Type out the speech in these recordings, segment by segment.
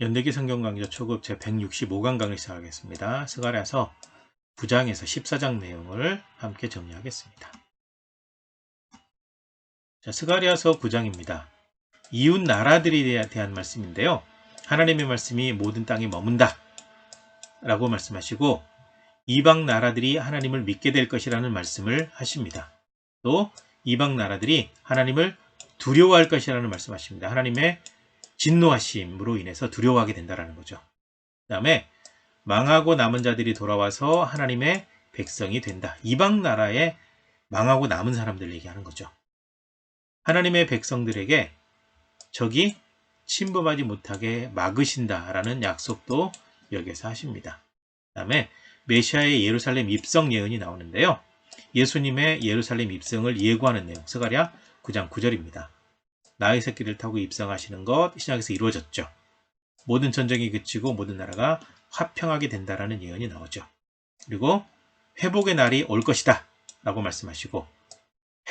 연대기 성경강좌 초급 제165강 강의 시작하겠습니다. 스가랴서 9장에서 14장 내용을 함께 정리하겠습니다. 자, 스가랴서 9장입니다. 이웃 나라들에 대한 말씀인데요. 하나님의 말씀이 모든 땅에 머문다 라고 말씀하시고 이방 나라들이 하나님을 믿게 될 것이라는 말씀을 하십니다. 또 이방 나라들이 하나님을 두려워할 것이라는 말씀하십니다. 하나님의 진노하심으로 인해서 두려워하게 된다는 거죠. 그 다음에 망하고 남은 자들이 돌아와서 하나님의 백성이 된다. 이방 나라에 망하고 남은 사람들 얘기하는 거죠. 하나님의 백성들에게 적이 침범하지 못하게 막으신다라는 약속도 여기에서 하십니다. 그 다음에 메시아의 예루살렘 입성 예언이 나오는데요. 예수님의 예루살렘 입성을 예고하는 내용, 스가랴 9장 9절입니다. 나의 새끼를 타고 입성하시는 것, 신약에서 이루어졌죠. 모든 전쟁이 그치고 모든 나라가 화평하게 된다라는 예언이 나오죠. 그리고 회복의 날이 올 것이다 라고 말씀하시고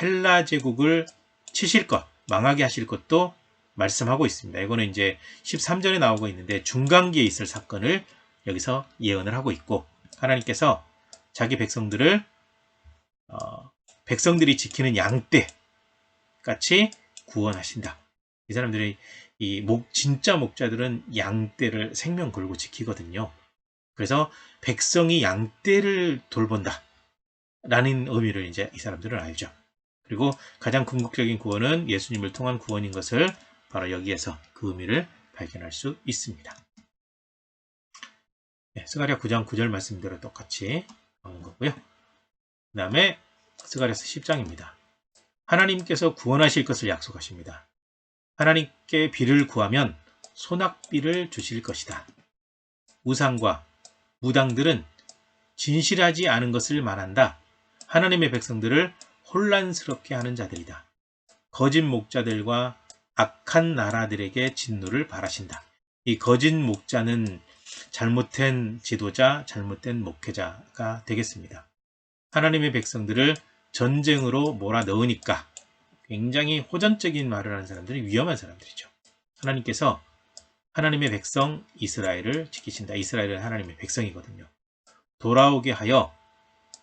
헬라 제국을 치실 것, 망하게 하실 것도 말씀하고 있습니다. 이거는 이제 13절에 나오고 있는데 중간기에 있을 사건을 여기서 예언을 하고 있고 하나님께서 자기 백성들을 백성들이 지키는 양떼 같이 구원하신다. 이 사람들이 진짜 목자들은 양떼를 생명 걸고 지키거든요. 그래서 백성이 양떼를 돌본다 라는 의미를 이제 이 사람들은 알죠. 그리고 가장 궁극적인 구원은 예수님을 통한 구원인 것을 바로 여기에서 그 의미를 발견할 수 있습니다. 네, 스가랴 9장 9절 말씀대로 똑같이 나오는 거고요. 그 다음에 스가랴서 10장입니다. 하나님께서 구원하실 것을 약속하십니다. 하나님께 비를 구하면 소낙비를 주실 것이다. 우상과 무당들은 진실하지 않은 것을 말한다. 하나님의 백성들을 혼란스럽게 하는 자들이다. 거짓 목자들과 악한 나라들에게 진노를 바라신다. 이 거짓 목자는 잘못된 지도자, 잘못된 목회자가 되겠습니다. 하나님의 백성들을 전쟁으로 몰아넣으니까 굉장히 호전적인 말을 하는 사람들이 위험한 사람들이죠. 하나님께서 하나님의 백성 이스라엘을 지키신다. 이스라엘은 하나님의 백성이거든요. 돌아오게 하여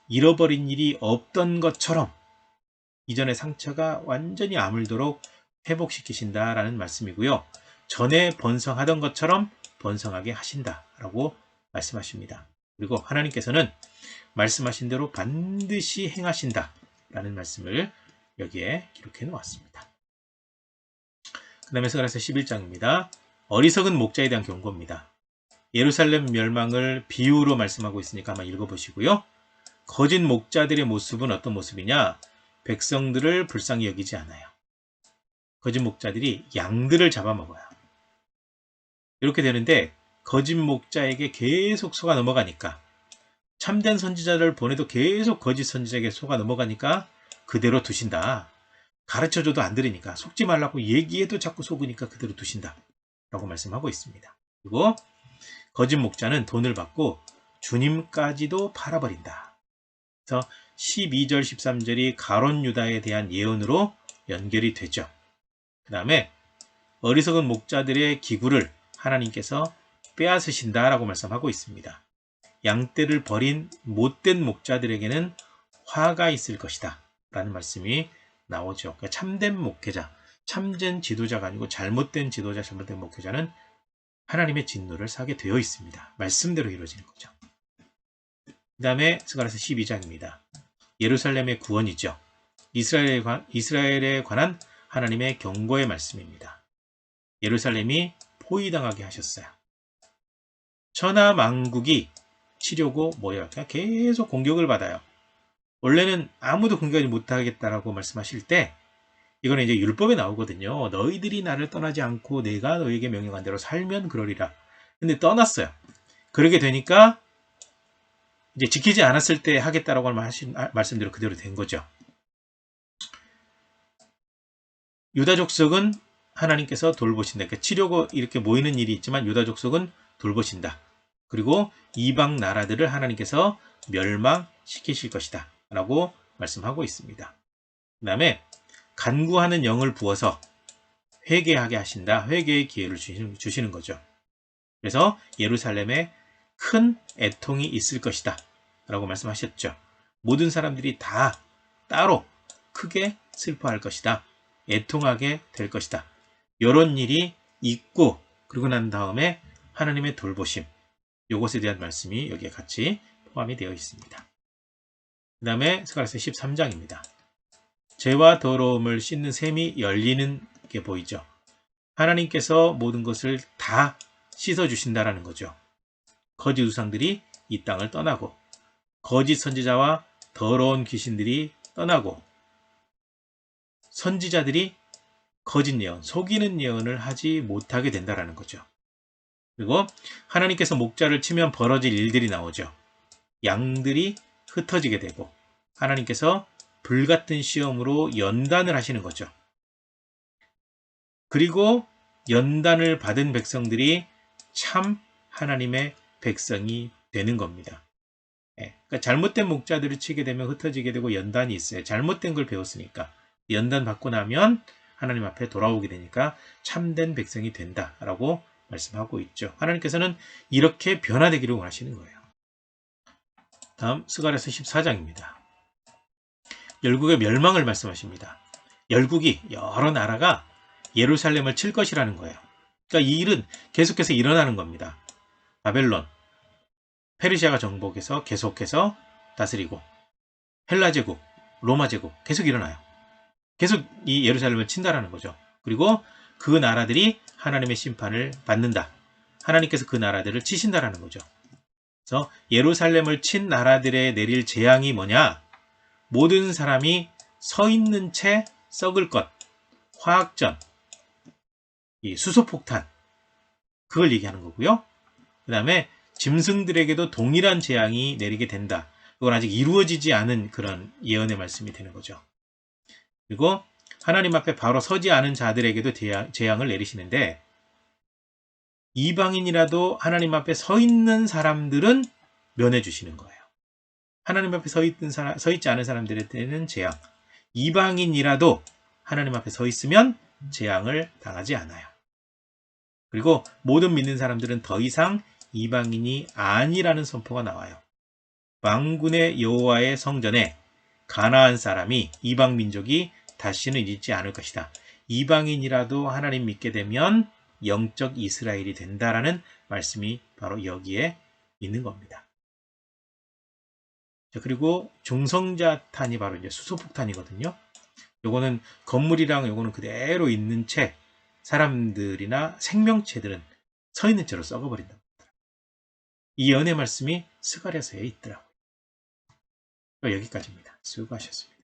잃어버린 일이 없던 것처럼 이전의 상처가 완전히 아물도록 회복시키신다라는 말씀이고요. 전에 번성하던 것처럼 번성하게 하신다라고 말씀하십니다. 그리고 하나님께서는 말씀하신 대로 반드시 행하신다라는 말씀을 여기에 기록해 놓았습니다. 그 다음에 스가랴서 11장입니다. 어리석은 목자에 대한 경고입니다. 예루살렘 멸망을 비유로 말씀하고 있으니까 한번 읽어보시고요. 거짓 목자들의 모습은 어떤 모습이냐? 백성들을 불쌍히 여기지 않아요. 거짓 목자들이 양들을 잡아먹어요. 이렇게 되는데 거짓 목자에게 계속 속아 넘어가니까 참된 선지자를 보내도 계속 거짓 선지자에게 속아 넘어가니까 그대로 두신다. 가르쳐줘도 안 들으니까 속지 말라고 얘기해도 자꾸 속으니까 그대로 두신다 라고 말씀하고 있습니다. 그리고 거짓 목자는 돈을 받고 주님까지도 팔아버린다. 그래서 12절 13절이 가론 유다에 대한 예언으로 연결이 되죠. 그 다음에 어리석은 목자들의 기구를 하나님께서 빼앗으신다 라고 말씀하고 있습니다. 양떼를 버린 못된 목자들에게는 화가 있을 것이다 라는 말씀이 나오죠. 그러니까 참된 목회자, 참된 지도자가 아니고 잘못된 지도자, 잘못된 목회자는 하나님의 진노를 사게 되어 있습니다. 말씀대로 이루어지는 거죠. 그 다음에 스가랴서 12장입니다. 예루살렘의 구원이죠. 이스라엘에 관한 하나님의 경고의 말씀입니다. 예루살렘이 포위당하게 하셨어요. 천하만국이 치려고 모여요. 계속 공격을 받아요. 원래는 아무도 공격하지 못하겠다라고 말씀하실 때 이거는 이제 율법에 나오거든요. 너희들이 나를 떠나지 않고 내가 너희에게 명령한 대로 살면 그러리라. 근데 떠났어요. 그러게 되니까 이제 지키지 않았을 때 하겠다라고 하신 말씀대로 그대로 된 거죠. 유다 족속은 하나님께서 돌보신다. 그러니까 치려고 이렇게 모이는 일이 있지만 유다 족속은 돌보신다. 그리고 이방 나라들을 하나님께서 멸망시키실 것이다 라고 말씀하고 있습니다. 그 다음에 간구하는 영을 부어서 회개하게 하신다. 회개의 기회를 주시는 거죠. 그래서 예루살렘에 큰 애통이 있을 것이다 라고 말씀하셨죠. 모든 사람들이 다 따로 크게 슬퍼할 것이다. 애통하게 될 것이다. 이런 일이 있고 그러고 난 다음에 하나님의 돌보심, 이것에 대한 말씀이 여기에 같이 포함이 되어 있습니다. 그 다음에 스가랴서 13장입니다. 죄와 더러움을 씻는 샘이 열리는 게 보이죠. 하나님께서 모든 것을 다 씻어주신다라는 거죠. 거짓 우상들이 이 땅을 떠나고 거짓 선지자와 더러운 귀신들이 떠나고 선지자들이 거짓 예언, 속이는 예언을 하지 못하게 된다라는 거죠. 그리고 하나님께서 목자를 치면 벌어질 일들이 나오죠. 양들이 흩어지게 되고 하나님께서 불같은 시험으로 연단을 하시는 거죠. 그리고 연단을 받은 백성들이 참 하나님의 백성이 되는 겁니다. 그러니까 잘못된 목자들을 치게 되면 흩어지게 되고 연단이 있어요. 잘못된 걸 배웠으니까. 연단 받고 나면 하나님 앞에 돌아오게 되니까 참된 백성이 된다라고 말씀하고 있죠. 하나님께서는 이렇게 변화되기를 원하시는 거예요. 다음 스가랴서 14장입니다. 열국의 멸망을 말씀하십니다. 열국이 여러 나라가 예루살렘을 칠 것이라는 거예요. 그러니까 이 일은 계속해서 일어나는 겁니다. 바벨론, 페르시아가 정복해서 계속해서 다스리고 헬라 제국, 로마 제국 계속 일어나요. 계속 이 예루살렘을 친다라는 거죠. 그리고 그 나라들이 하나님의 심판을 받는다. 하나님께서 그 나라들을 치신다라는 거죠. 그래서 예루살렘을 친 나라들에 내릴 재앙이 뭐냐? 모든 사람이 서 있는 채 썩을 것, 화학전, 이 수소폭탄, 그걸 얘기하는 거고요. 그 다음에 짐승들에게도 동일한 재앙이 내리게 된다. 그건 아직 이루어지지 않은 그런 예언의 말씀이 되는 거죠. 그리고 하나님 앞에 바로 서지 않은 자들에게도 재앙을 내리시는데 이방인이라도 하나님 앞에 서 있는 사람들은 면해 주시는 거예요. 하나님 앞에 서 있지 않은 사람들한테는 재앙. 이방인이라도 하나님 앞에 서 있으면 재앙을 당하지 않아요. 그리고 모든 믿는 사람들은 더 이상 이방인이 아니라는 선포가 나와요. 만군의 여호와의 성전에 가나안 사람이 이방 민족이 다시는 있지 않을 것이다. 이방인이라도 하나님 믿게 되면 영적 이스라엘이 된다라는 말씀이 바로 여기에 있는 겁니다. 자, 그리고 중성자탄이 바로 이제 수소폭탄이거든요. 요거는 건물이랑 요거는 그대로 있는 채 사람들이나 생명체들은 서 있는 채로 썩어버린다. 이 연의 말씀이 스가랴서에 있더라고요. 여기까지입니다. 수고하셨습니다.